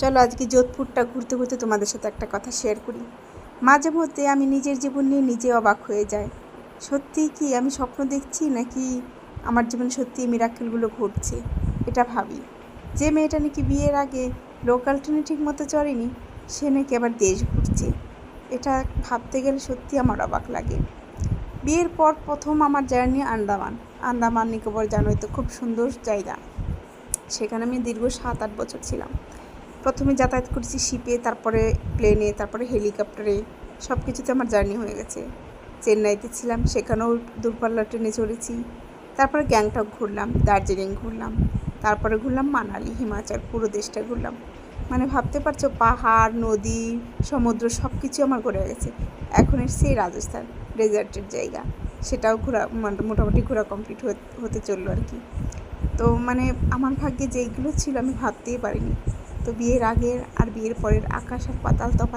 চলো আজকে যোধপুরটা ঘুরতে ঘুরতে তোমাদের সাথে একটা কথা শেয়ার করি। মাঝে মধ্যে আমি নিজের জীবন নিয়ে নিজে অবাক হয়ে যাই। সত্যিই কি আমি স্বপ্ন দেখছি, নাকি আমার জীবনে সত্যিই মিরাকেলগুলো ঘটছে এটা ভাবি। যে মেয়েটা নাকি বিয়ের আগে লোকাল ট্রেনে ঠিক মতো চড়েনি, সে নাকি আবার দেশ ঘুরছে। এটা ভাবতে গেলে সত্যি আমার অবাক লাগে। বিয়ের পর প্রথম আমার জার্নি আন্দামান নিকোবর, জানোই তো, খুব সুন্দর জায়গা। সেখানে আমি দীর্ঘ 7-8 বছর ছিলাম। প্রথমে যাতায়াত করেছি শিপে, তারপরে প্লেনে, তারপরে হেলিকপ্টারে, সব কিছুতে আমার জার্নি হয়ে গেছে। চেন্নাইতে ছিলাম, সেখানেও দূরপাল্লা ট্রেনে চড়েছি। তারপরে গ্যাংটক ঘুরলাম, দার্জিলিং ঘুরলাম, তারপরে ঘুরলাম মানালি, হিমাচল, পুরো দেশটা ঘুরলাম। মানে ভাবতে পারছো, পাহাড়, নদী, সমুদ্র সব কিছু আমার ঘুরে গেছে। এখন এসছি রাজস্থান, ডেজার্টের জায়গা, সেটাও ঘোরা মোটামুটি ঘোরা কমপ্লিট হতে চললো আর কি। তো মানে আমার ভাগ্যে যেইগুলো ছিল আমি ভাবতেই পারিনি। তো বিয়ের আগের আর বিয়ের পরের আকাশ আর পাতাল তফাৎ।